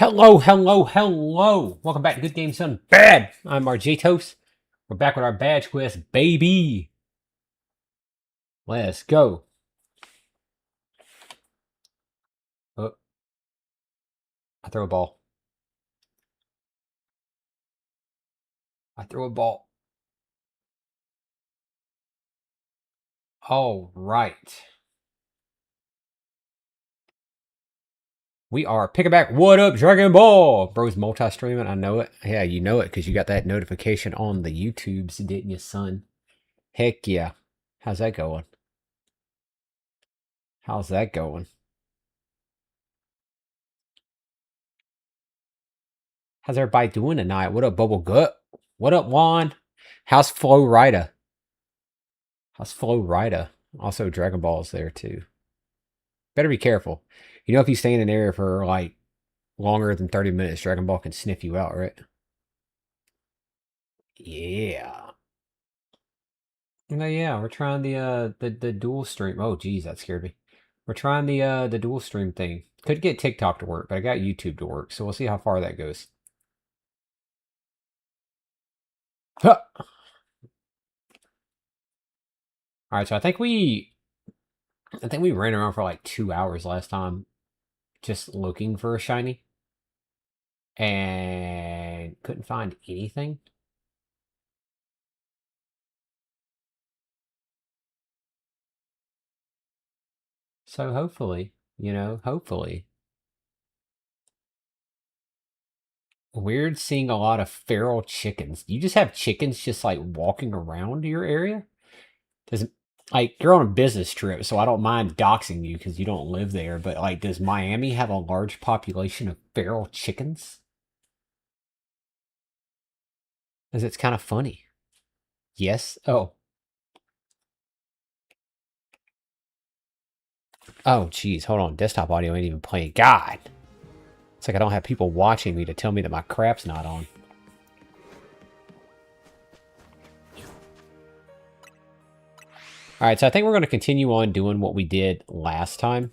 Hello, hello, hello. Welcome back to Good Games Done Bad. I'm Arjatos. We're back with our badge quest, baby. Let's go. Oh, I throw a ball. I throw a ball. All right. We are picking back. What up, Dragon Ball? Bro's multi-streaming. I know it. Yeah, you know it because you got that notification on the YouTubes, didn't you, son? Heck yeah. How's that going? How's that going? How's everybody doing tonight? What up, Bubble Gut? What up, Juan? How's Flo Rida? How's Flo Rida? Also, Dragon Ball's there too. Better be careful. You know, if you stay in an area for like longer than 30 minutes, Dragon Ball can sniff you out, right? Yeah. No, yeah, we're trying the dual stream. Oh, geez, that scared me. We're trying the dual stream thing. Could get TikTok to work, but I got YouTube to work, so we'll see how far that goes. Huh. All right, so I think we ran around for like 2 hours last time, just looking for a shiny, and couldn't find anything. So hopefully, hopefully. Weird seeing a lot of feral chickens. You just have chickens just like walking around your area? Does like you're on a business trip, so I don't mind doxing you because you don't live there, but like does Miami have a large population of feral chickens? Because it's kind of funny. Yes? Oh. Oh, geez. Hold on. Desktop audio ain't even playing. God. It's like I don't have people watching me to tell me that my crap's not on. Alright, so I think we're going to continue on doing what we did last time,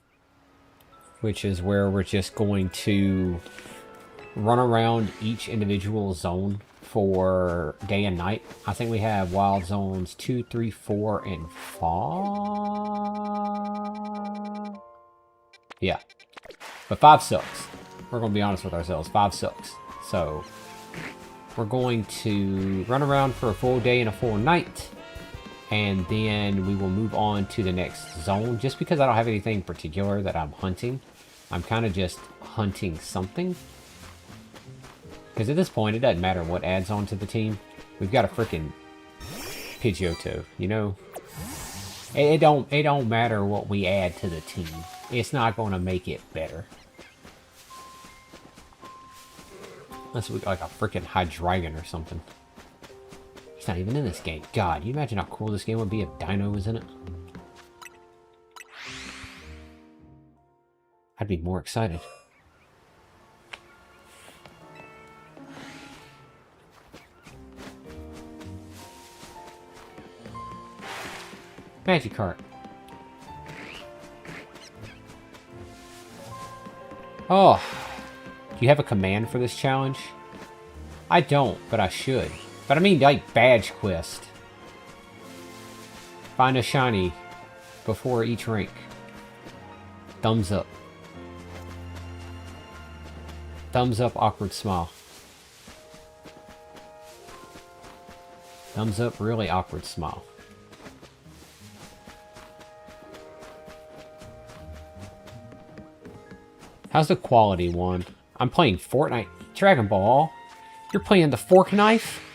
which is where we're just going to run around each individual zone for day and night. I think we have wild zones 2, 3, 4, and 5. Yeah. But 5 sucks. We're going to be honest with ourselves. 5 sucks. So, we're going to run around for a full day and a full night. And then we will move on to the next zone. Just because I don't have anything particular that I'm hunting, I'm kind of just hunting something. Because at this point, it doesn't matter what adds on to the team. We've got a freaking Pidgeotto, you know? It don't matter what we add to the team. It's not going to make it better. Unless we like a freaking Hydreigon or something. He's not even in this game. God, you imagine how cool this game would be if Dino was in it? I'd be more excited. Magikarp. Oh, do you have a command for this challenge? I don't, but I should. But I mean, like, badge quest. Find a shiny before each rank. Thumbs up. Thumbs up, awkward smile. Thumbs up, really awkward smile. How's the quality one? I'm playing Fortnite. Dragon Ball. You're playing the fork knife?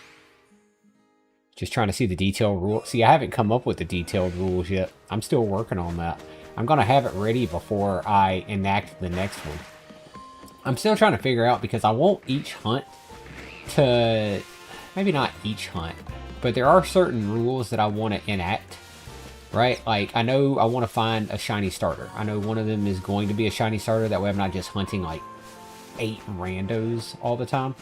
Just trying to see the detailed rules. See, I haven't come up with the detailed rules yet. I'm still working on that. I'm going to have it ready before I enact the next one. I'm still trying to figure out because I want each hunt to... Maybe not each hunt, but there are certain rules that I want to enact. Right? Like, I know I want to find a shiny starter. I know one of them is going to be a shiny starter. That way I'm not just hunting like 8 randos all the time.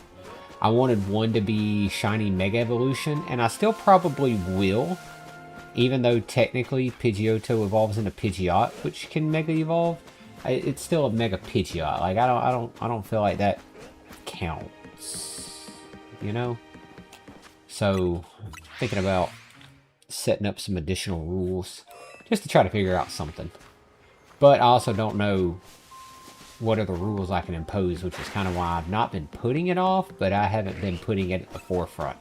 I wanted one to be shiny Mega Evolution, and I still probably will. Even though technically Pidgeotto evolves into Pidgeot, which can Mega Evolve. It's still a Mega Pidgeot. Like I don't feel like that counts. You know. So thinking about setting up some additional rules just to try to figure out something. But I also don't know what are the rules I can impose, which is kind of why I've not been putting it off, but I haven't been putting it at the forefront.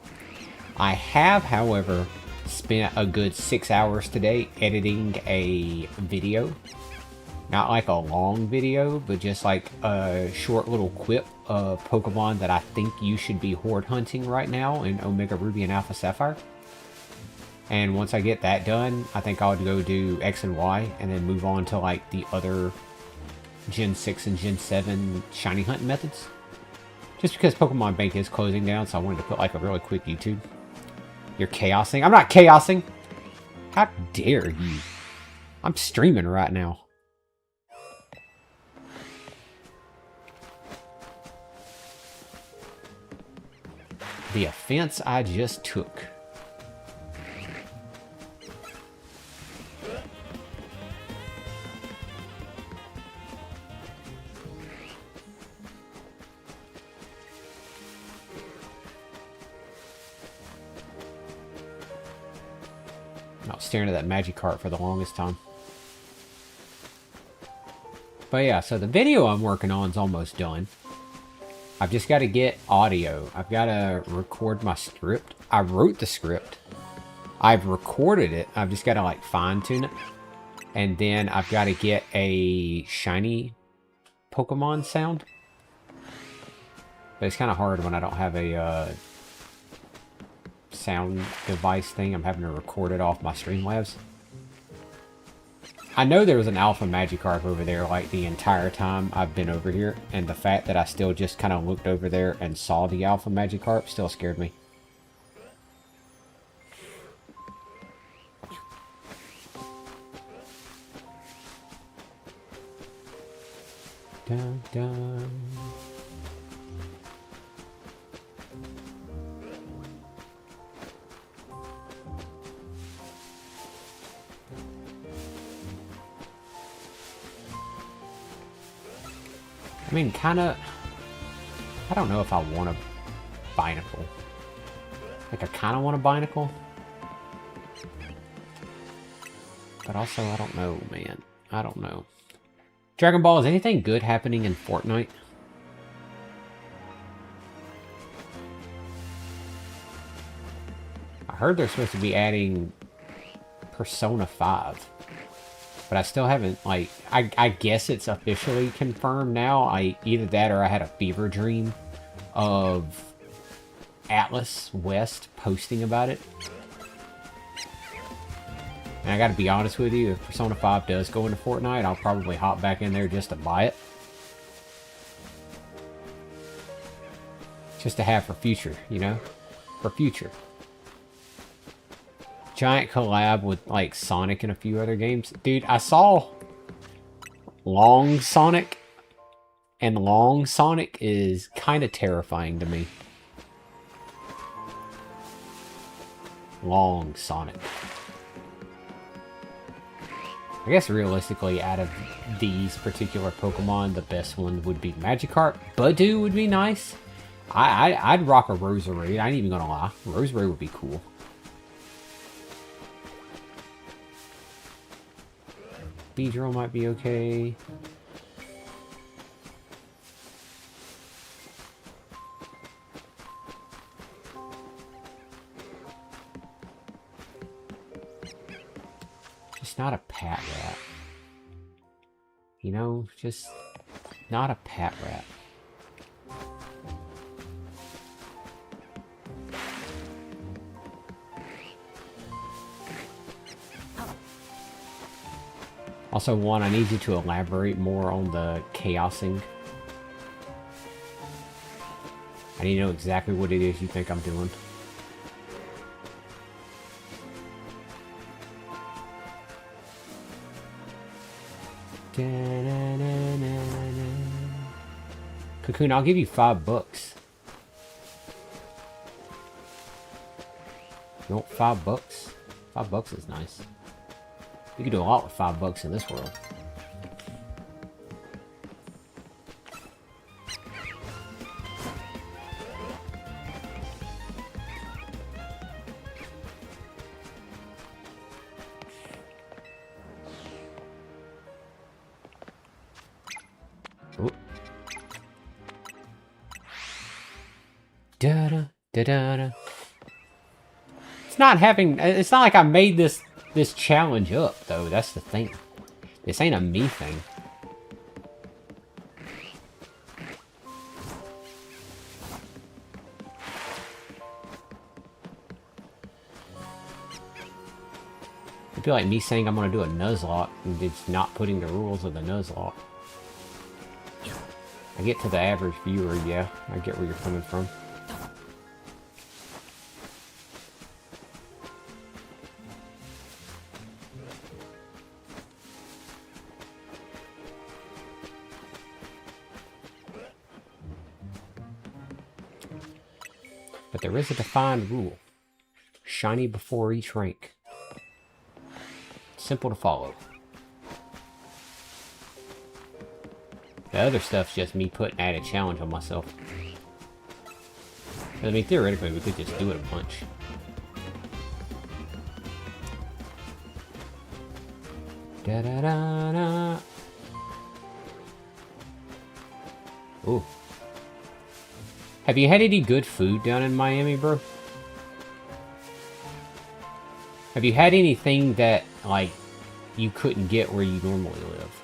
I have, however, spent a good 6 hours today editing a video. Not like a long video, but just like a short little quip of Pokemon that I think you should be horde hunting right now in Omega Ruby and Alpha Sapphire. And once I get that done, I think I'll go do X and Y and then move on to like the other Gen 6 and Gen 7 shiny hunting methods. Just because Pokemon Bank is closing down, so I wanted to put like a really quick YouTube. You're chaosing? I'm not chaosing! How dare you? I'm streaming right now. The offense I just took. I was staring at that Magikarp for the longest time. But yeah, so the video I'm working on is almost done. I've just got to get audio. I've got to record my script. I wrote the script. I've recorded it. I've just got to like fine tune it. And then I've got to get a shiny Pokemon sound. But it's kind of hard when I don't have a sound device thing. I'm having to record it off my Streamlabs. I know there was an Alpha Magikarp over there like the entire time I've been over here, and the fact that I still just kind of looked over there and saw the Alpha Magikarp still scared me. Dun, dun. I mean, kind of... I don't know if I want a Binacle. Like, I kind of want a Binacle. But also, I don't know, man. I don't know. Dragon Ball, is anything good happening in Fortnite? I heard they're supposed to be adding Persona 5. But I still haven't, like, I guess it's officially confirmed now. Either that or I had a fever dream of Atlas West posting about it. And I gotta be honest with you, if Persona 5 does go into Fortnite, I'll probably hop back in there just to buy it. Just to have for future, you know? For future. Giant collab with like Sonic and a few other games. Dude, I saw Long Sonic, and Long Sonic is kind of terrifying to me. Long Sonic. I guess realistically, out of these particular Pokemon, the best one would be Magikarp. Budew would be nice. I'd rock a Roserade. I ain't even gonna lie. Roserade would be cool. Beedrill might be okay. Just not a Pat Rat. You know, just not a Pat Rat. Also, one, I need you to elaborate more on the chaosing. I need to know exactly what it is you think I'm doing. Cocoon, I'll give you $5. You want $5? $5 is nice. You can do a lot with $5 in this world. Da da da da da. It's not having. It's not like I made this challenge up though. That's the thing. This ain't a me thing. It'd be like me saying I'm gonna do a Nuzlocke and just not putting the rules of the Nuzlocke. I get to the average viewer, yeah. I get where you're coming from. But there is a defined rule. Shiny before each rank. Simple to follow. The other stuff's just me putting added challenge on myself. I mean, theoretically, we could just do it a bunch. Da da da da. Ooh. Have you had any good food down in Miami, bro? Have you had anything that, like, you couldn't get where you normally live?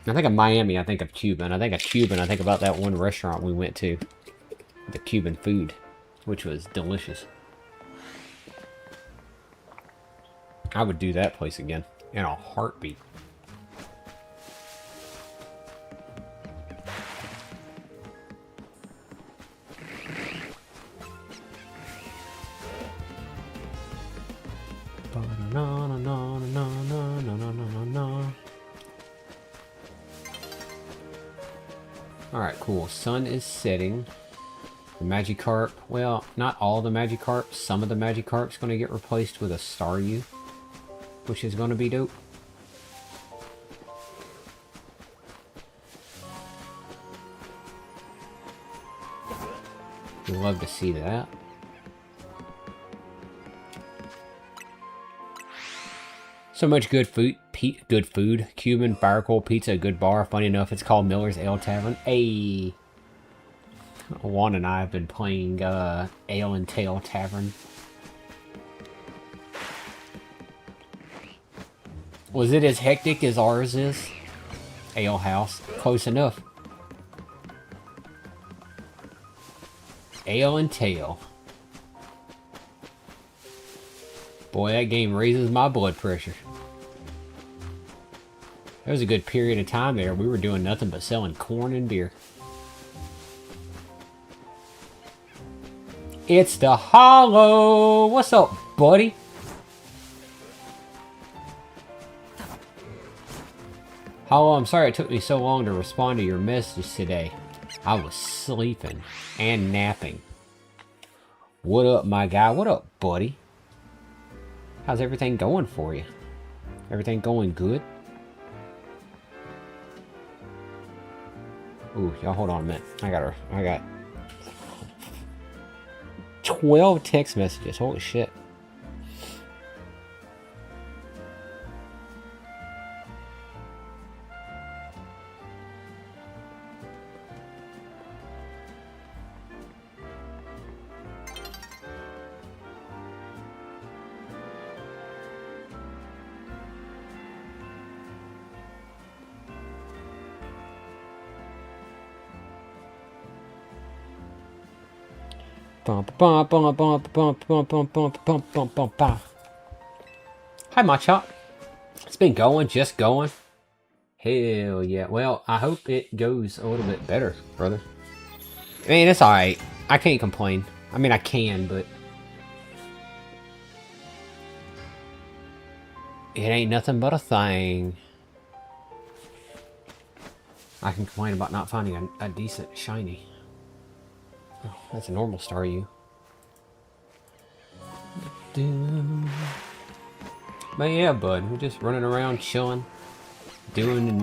I think of Miami, I think of Cuban. I think of Cuban, I think about that one restaurant we went to. The Cuban food, which was delicious. I would do that place again, in a heartbeat. Alright, cool. Sun is setting. The Magikarp, well, not all the Magikarp. Some of the Magikarp's going to get replaced with a Staryu, which is going to be dope. We'd love to see that. So much good food. Good food. Cuban, Fire Coal Pizza, a good bar. Funny enough, it's called Miller's Ale Tavern. Hey, Juan and I have been playing Ale and Tail Tavern. Was it as hectic as ours is? Ale House. Close enough. Ale and Tail. Boy, that game raises my blood pressure. There was a good period of time there. We were doing nothing but selling corn and beer. It's the Hollow! What's up, buddy? Hollow, I'm sorry it took me so long to respond to your message today. I was sleeping and napping. What up, my guy? What up, buddy? How's everything going for you? Everything going good? Ooh, y'all hold on a minute. I got 12 text messages. Holy shit. Hi, Machop. It's been going, just going. Hell yeah. Well, I hope it goes a little bit better, brother. I mean, it's alright. I can't complain. I mean, I can, but it ain't nothing but a thing. I can complain about not finding a decent shiny. Oh, that's a normal Staryu. But yeah, bud, we're just running around chilling, doing,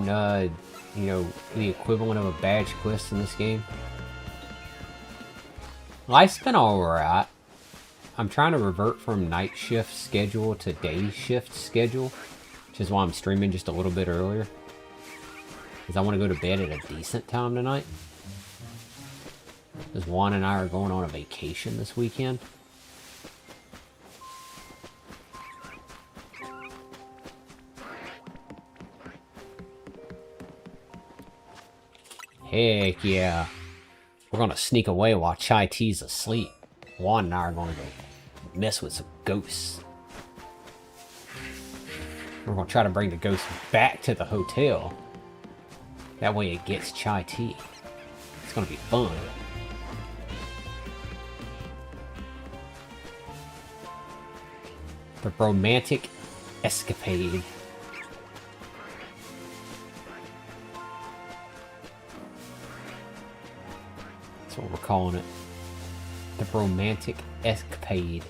you know, the equivalent of a badge quest in this game. Life's been alright. I'm trying to revert from night shift schedule to day shift schedule. which is why I'm streaming just a little bit earlier. Because I want to go to bed at a decent time tonight. Because Juan and I are going on a vacation this weekend. Heck yeah. We're gonna sneak away while Chai T's asleep. Juan and I are gonna go mess with some ghosts. We're gonna try to bring the ghost back to the hotel. That way it gets Chai T. It's gonna be fun. The romantic escapade. That's what we're calling it. The romantic escapade.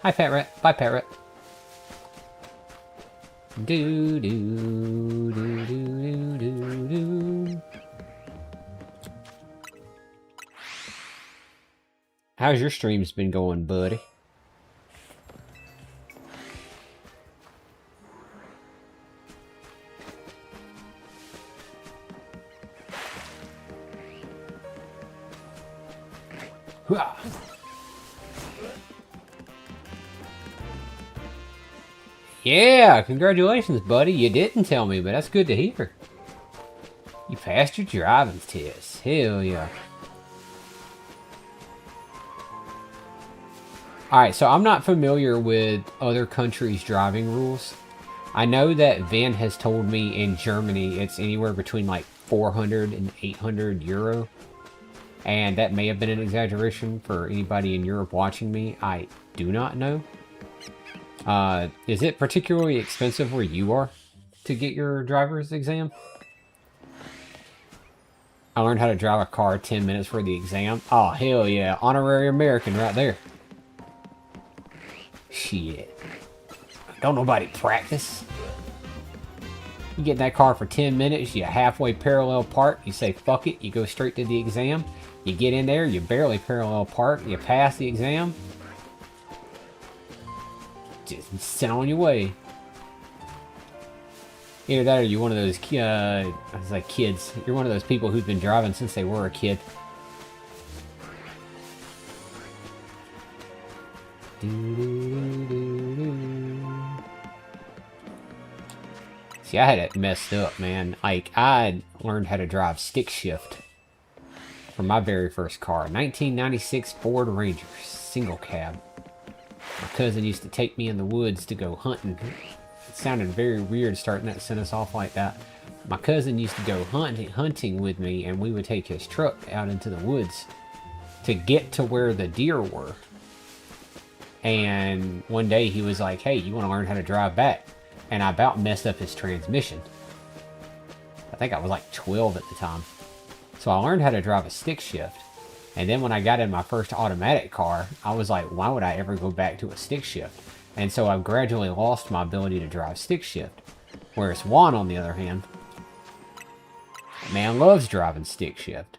Hi, Pet Rat. Bye, Pet Rat. Do do do do do do. How's your streams been going, buddy? Yeah, congratulations, buddy. You didn't tell me, but that's good to hear. You passed your driving test. Hell yeah. Alright, so I'm not familiar with other countries' driving rules. I know that Van has told me in Germany it's anywhere between like 400 and 800 euro. And that may have been an exaggeration for anybody in Europe watching me. I do not know. Is it particularly expensive where you are to get your driver's exam? I learned how to drive a car 10 minutes for the exam. Oh, hell yeah. Honorary American right there. Shit. Don't nobody practice. You get in that car for 10 minutes, you halfway parallel park, you say fuck it, you go straight to the exam. You get in there, you barely parallel park, you pass the exam. Just sit on your way. Either that or you're one of those, I was like kids. You're one of those people who've been driving since they were a kid. See, I had it messed up, man. Like, I learned how to drive stick shift for my very first car. 1996 Ford Ranger, single cab. My cousin used to take me in the woods to go hunting. It sounded very weird starting that sentence off like that. My cousin used to go hunting with me, and we would take his truck out into the woods to get to where the deer were. And one day he was like, hey, you want to learn how to drive back? And I about messed up his transmission. I think I was like 12 at the time. So I learned how to drive a stick shift. And then when I got in my first automatic car, I was like, why would I ever go back to a stick shift? And so I've gradually lost my ability to drive stick shift. Whereas Juan, on the other hand, man loves driving stick shift.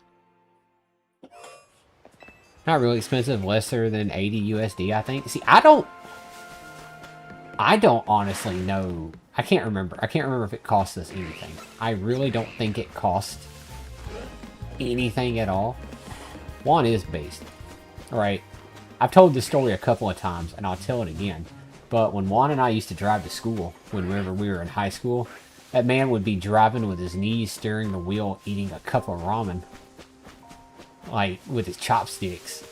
Not really expensive, lesser than 80 USD, I think. See, I don't honestly know. I can't remember. I can't remember if it costs us anything. I really don't think it costs anything at all. Juan is based. Alright, I've told this story a couple of times, and I'll tell it again. But when Juan and I used to drive to school, whenever we were in high school, that man would be driving with his knees steering the wheel, eating a cup of ramen. Like, with his chopsticks.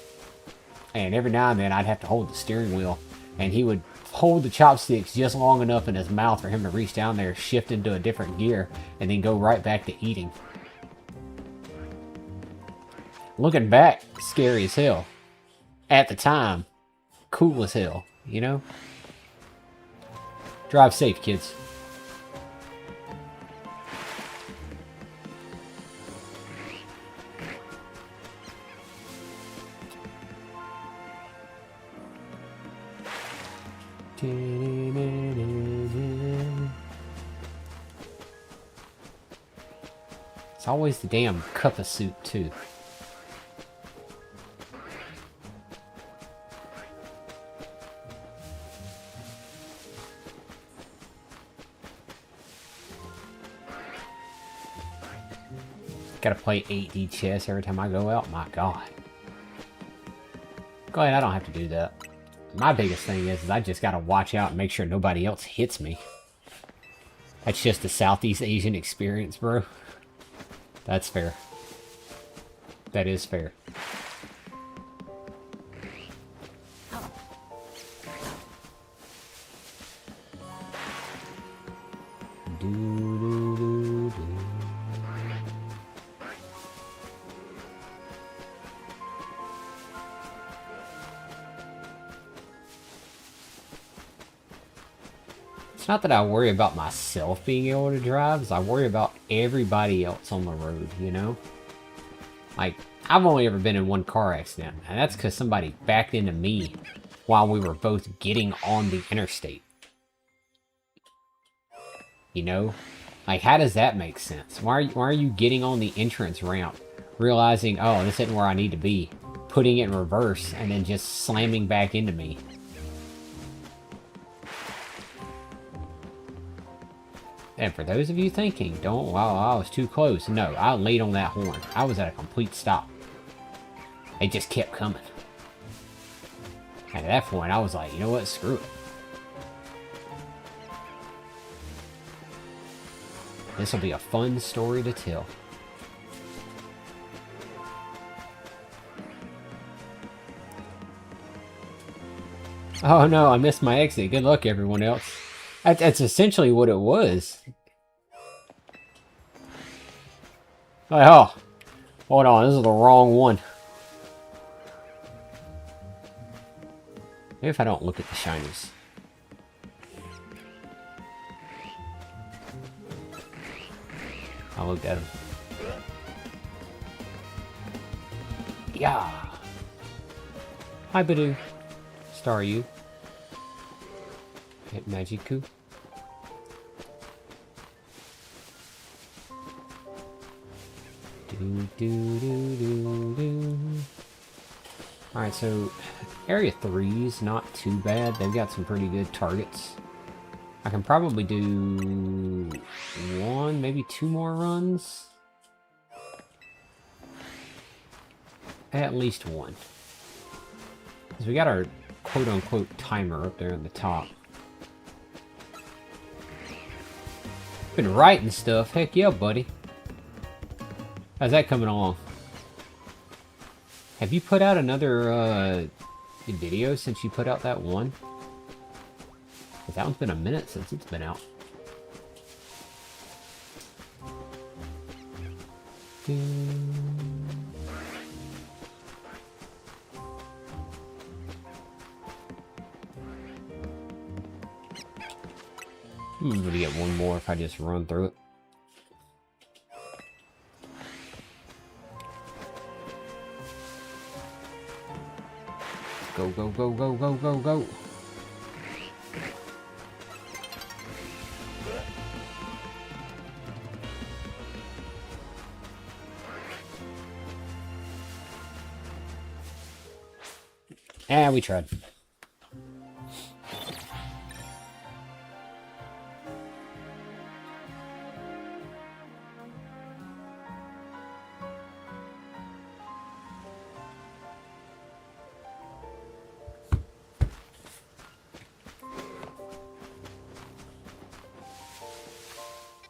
And every now and then, I'd have to hold the steering wheel, and he would hold the chopsticks just long enough in his mouth for him to reach down there, shift into a different gear, and then go right back to eating. Looking back, scary as hell. At the time, cool as hell, you know? Drive safe, kids. It's always the damn cup of soup, too. Gotta play 8D chess every time I go out. My God. Glad I don't have to do that. My biggest thing is I just gotta watch out and make sure nobody else hits me. That's just the Southeast Asian experience, bro. That's fair. That is fair. It's not that I worry about myself being able to drive, it's I worry about everybody else on the road, you know? Like, I've only ever been in one car accident, and that's because somebody backed into me while we were both getting on the interstate. You know? Like, how does that make sense? Why are you getting on the entrance ramp, realizing, oh, this isn't where I need to be, putting it in reverse, and then just slamming back into me? And for those of you thinking, wow, I was too close. No, I laid on that horn. I was at a complete stop. They just kept coming. And at that point, I was like, you know what, screw it. This will be a fun story to tell. Oh no, I missed my exit. Good luck, everyone else. That's essentially what it was. Oh, hold on, this is the wrong one. Maybe if I don't look at the shinies. I looked at them. Yeah. Hi, Badoo. Star you. Hit Magiku. Alright, so Area 3 is not too bad. They've got some pretty good targets. I can probably do one, maybe two more runs. At least one. Because we got our quote-unquote timer up there at the top. Been writing stuff. Heck yeah, buddy. How's that coming along? Have you put out another video since you put out that one? That one's been a minute since it's been out. I'm gonna get one more if I just run through it. Go, go, go, go, go, go, go. Ah, we tried.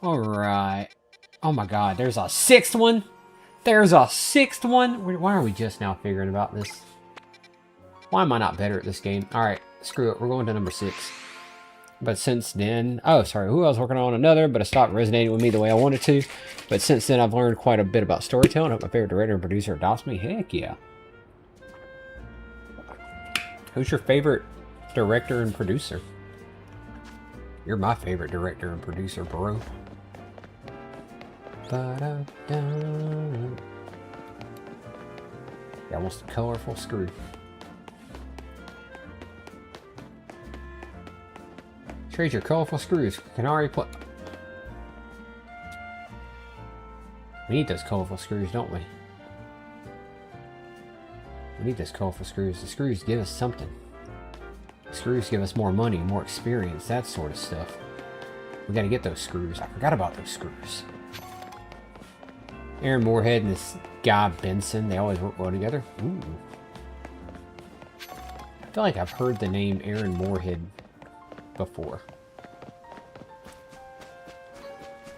Alright. Oh my god, there's a sixth one? There's a sixth one? Why are we just now figuring about this? Why am I not better at this game? Alright, screw it. We're going to number 6. But since then... Oh, sorry. Who else working on another, but it stopped resonating with me the way I wanted to. But since then, I've learned quite a bit about storytelling. I hope my favorite director and producer adopts me. Heck yeah. Who's your favorite director and producer? You're my favorite director and producer, bro. Ba-da-da. Yeah, almost a colorful screw. Trade your colorful screws. Can already put. We need those colorful screws, don't we? We need those colorful screws. The screws give us something. The screws give us more money, more experience, that sort of stuff. We gotta get those screws. I forgot about those screws. Aaron Moorhead and this guy Benson, they always work well together. Ooh. I feel like I've heard the name Aaron Moorhead before.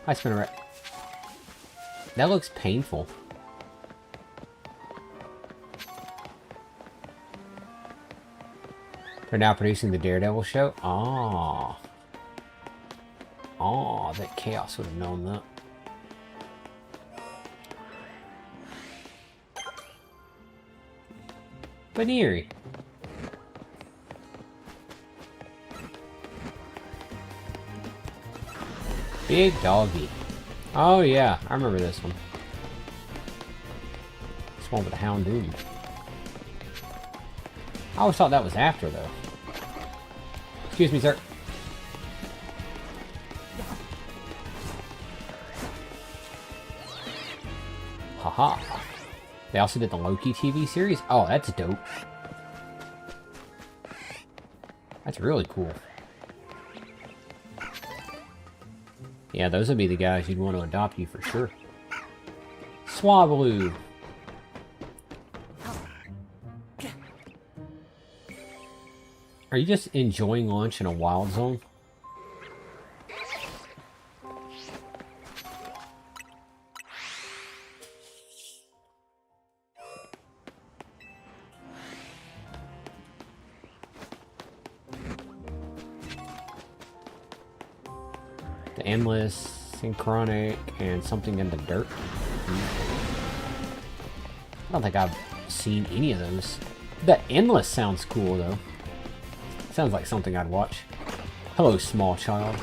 Hi, Spinneret. That looks painful. They're now producing the Daredevil show? Ah. Oh, that Chaos would have known that. Baneri. Big Doggy. Oh yeah, I remember this one. This one with the Houndoom. I always thought that was after, though. Excuse me, sir. Haha. They also did the Loki TV series? Oh, that's dope. That's really cool. Yeah, those would be the guys you'd want to adopt you for sure. Swablu. Are you just enjoying lunch in a wild zone? The Endless, Synchronic, and something in the dirt. I don't think I've seen any of those. The Endless sounds cool, though. Sounds like something I'd watch. Hello, small child.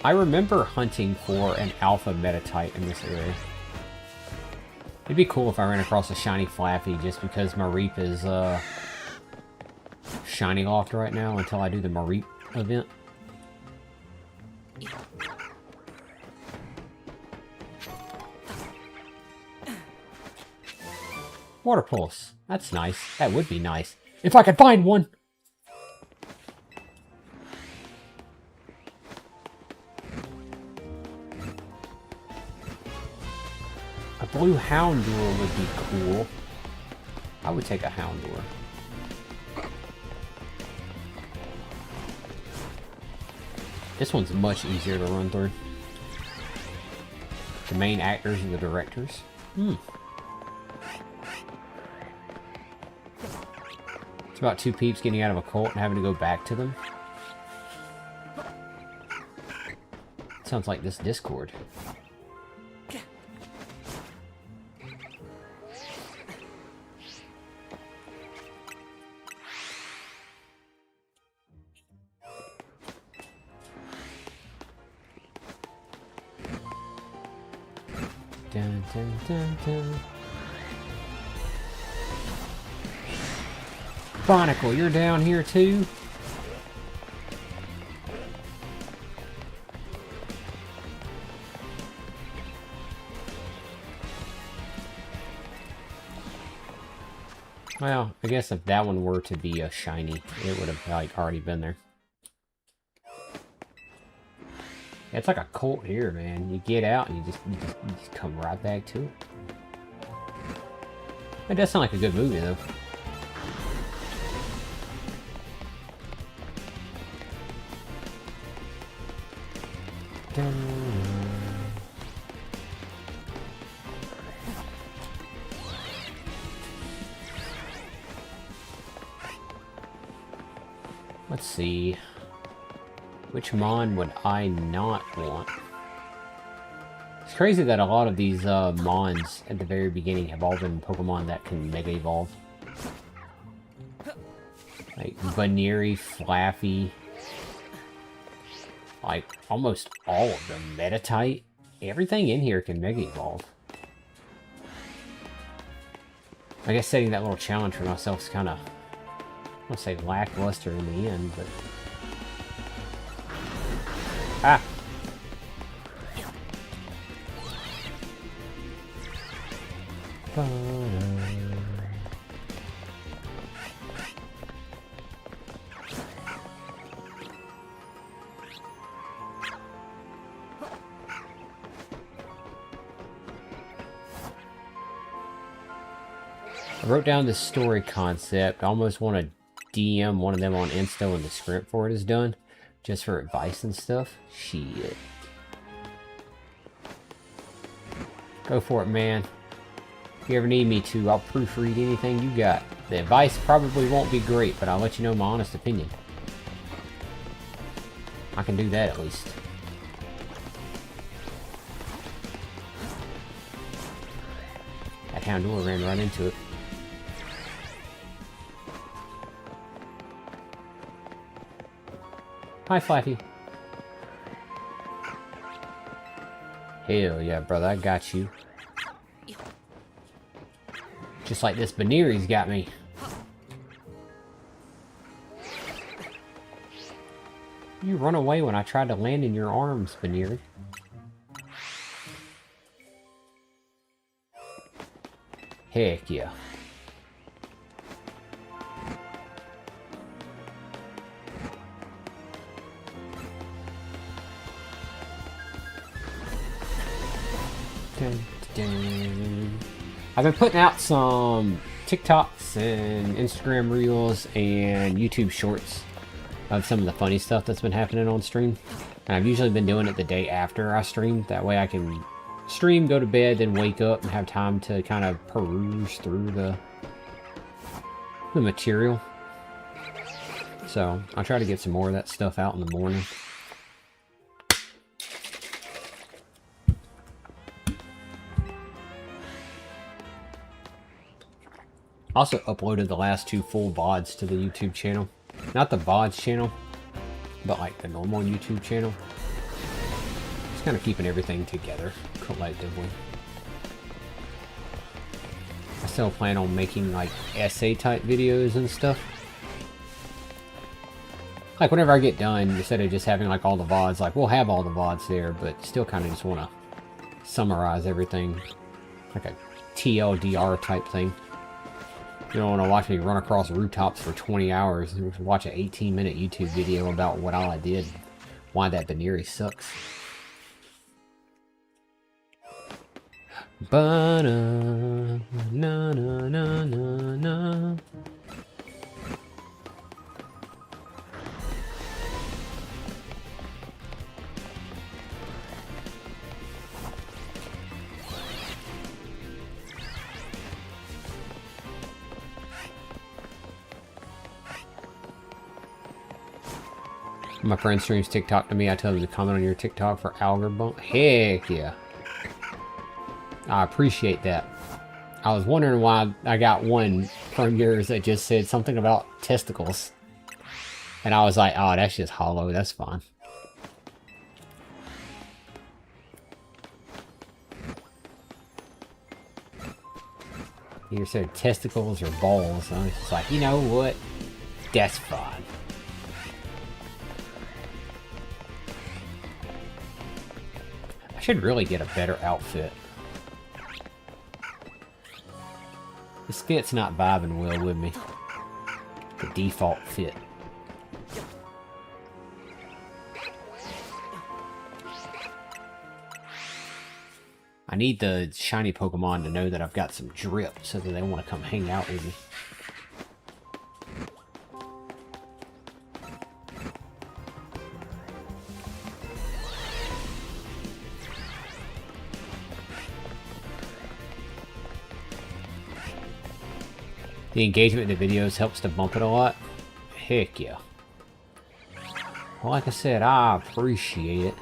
I remember hunting for an alpha metatite in this area. It'd be cool if I ran across a shiny Flaffy just because Mareep is shiny locked right now until I do the Mareep event. Water Pulse. That's nice. That would be nice. If I could find one! A blue Houndour would be cool. I would take a Houndour. This one's much easier to run through. The main actors and the directors. It's about two peeps getting out of a cult and having to go back to them. Sounds like this Discord. Dun, dun, dun, dun. Chronicle, you're down here too? Well, I guess if that one were to be a shiny, it would have like already been there. It's like a cult here, man. You get out and you just come right back to it. It does sound like a good movie, though. Let's see. Which Mon would I not want? It's crazy that a lot of these Mons at the very beginning have all been Pokemon that can Mega Evolve. Like Baneri, Flaffy. Like almost all of them. Metatite. Everything in here can Mega Evolve. I guess setting that little challenge for myself is kind of, I want to say lackluster in the end, but... Ah! wrote down this story concept. I almost want to DM one of them on Insta when the script for it is done. Just for advice and stuff. Shit. Go for it, man. If you ever need me to, I'll proofread anything you got. The advice probably won't be great, but I'll let you know my honest opinion. I can do that at least. That Houndour ran right into it. Hi, Flaffy. Hell yeah, brother, I got you. Just like this Buneary's got me. You run away when I tried to land in your arms, Buneary. Heck yeah. Dun, dun. I've been putting out some TikToks and Instagram Reels and YouTube Shorts of some of the funny stuff that's been happening on stream. And I've usually been doing it the day after I stream. That way I can stream, go to bed, then wake up and have time to kind of peruse through the material. So I'll try to get some more of that stuff out in the morning. Also uploaded the last 2 full VODs to the YouTube channel. Not the VODs channel, but like the normal YouTube channel. Just kind of keeping everything together collectively. I still plan on making like essay type videos and stuff. Like whenever I get done, instead of just having like all the VODs, like we'll have all the VODs there, but still kind of just want to summarize everything. Like a TLDR type thing. You don't want to watch me run across rooftops for 20 hours and watch an 18-minute YouTube video about what all I did, why that Buneary sucks. Ba-na-na-na-na-na. My friend streams TikTok to me. I tell them to comment on your TikTok for algorithm bump. Heck yeah. I appreciate that. I was wondering why I got one from yours that just said something about testicles. And I was like, oh, that's just hollow. That's fine. You said testicles or balls. And I was just like, you know what? That's fine. I should really get a better outfit. This fit's not vibing well with me. The default fit. I need the shiny Pokemon to know that I've got some drip so that they want to come hang out with me. The engagement in the videos helps to bump it a lot. Heck yeah. Well, like I said, I appreciate it.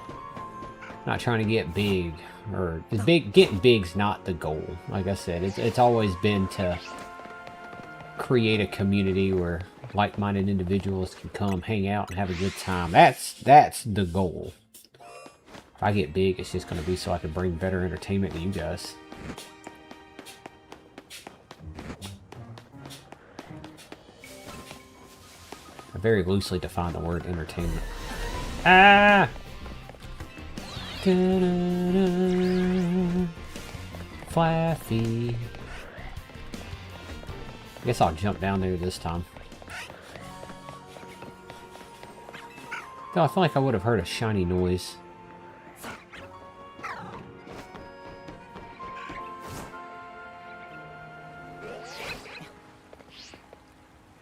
Not trying to get big, or getting big's not the goal. Like I said, it's always been to create a community where like-minded individuals can come, hang out, and have a good time. That's the goal. If I get big, it's just going to be so I can bring better entertainment to you guys. I very loosely define the word entertainment. Ah! Flaffy. I guess I'll jump down there this time. Though I feel like I would have heard a shiny noise.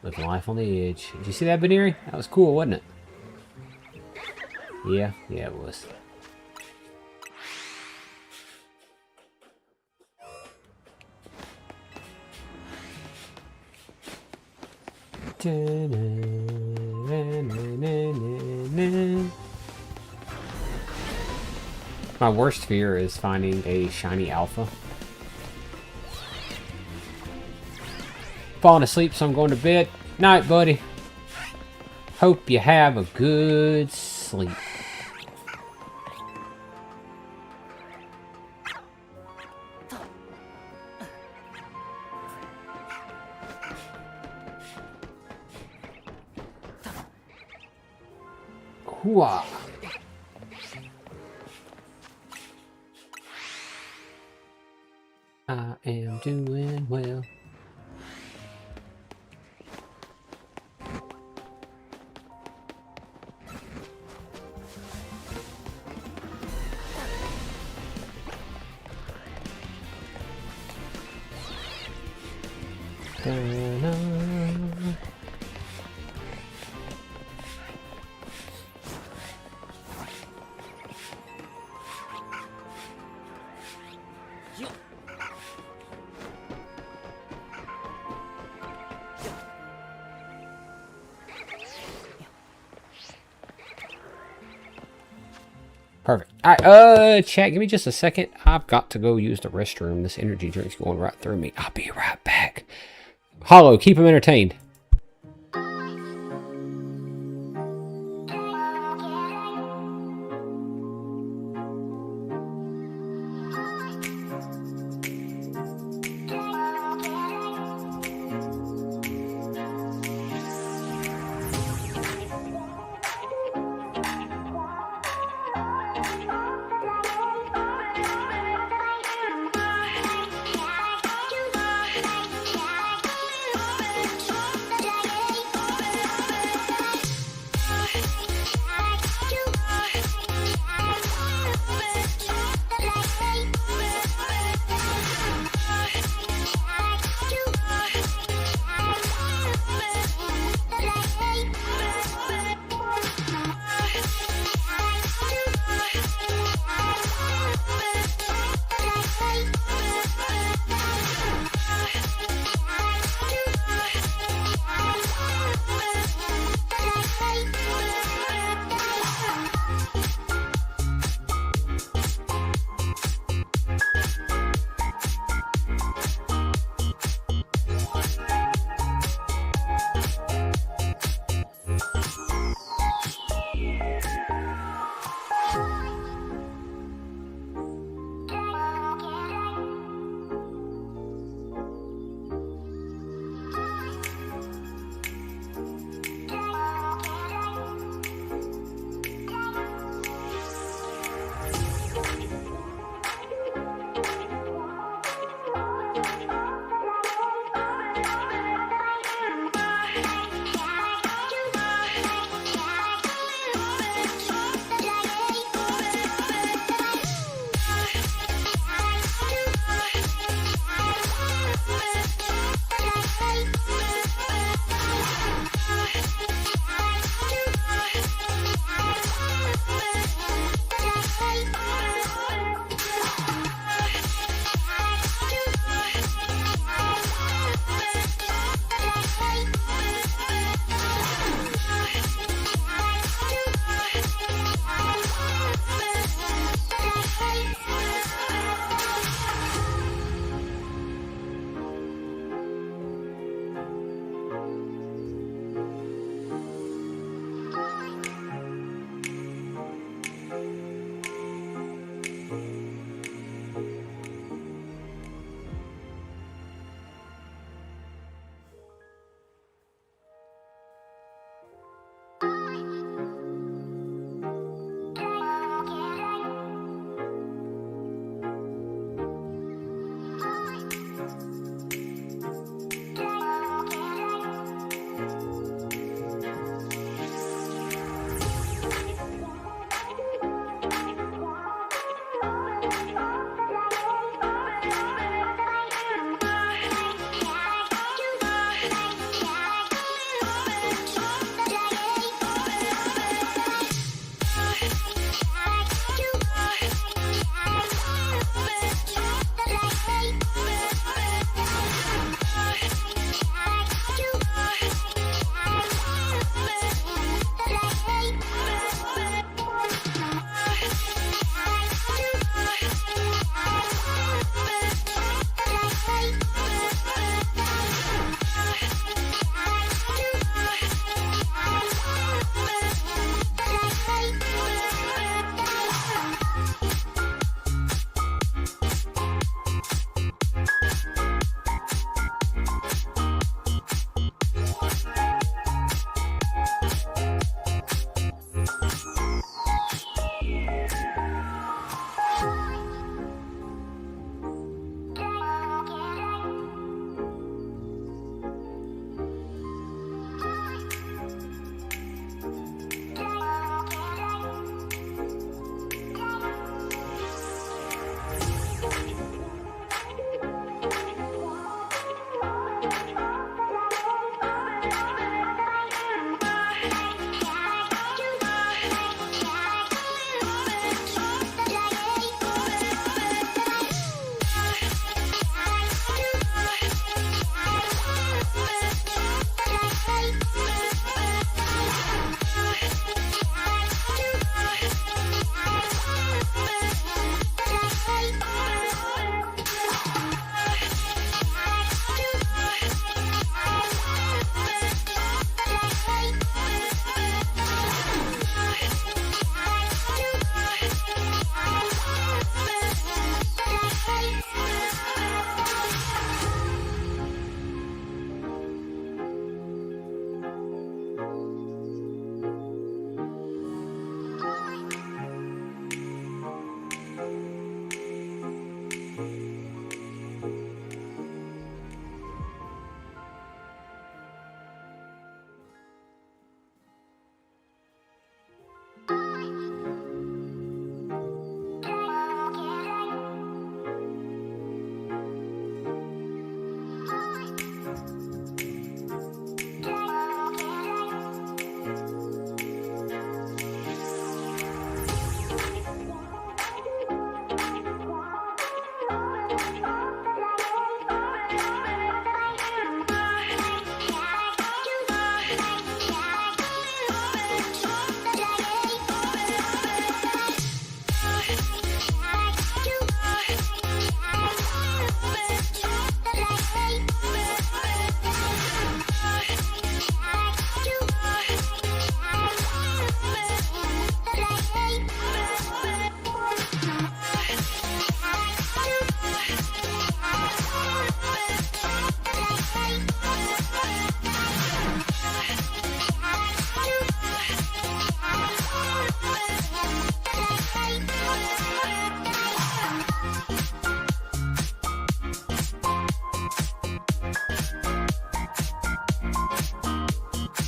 With life on the edge. Did you see that, Baneri? That was cool, wasn't it? Yeah, it was. My worst fear is finding a shiny alpha. Falling asleep, so I'm going to bed. Night, buddy. Hope you have a good sleep. Hooah. I am doing well. Perfect. Alright, chat, give me just a second. I've got to go use the restroom. This energy drink's going right through me. I'll be right back. Hollow, keep him entertained.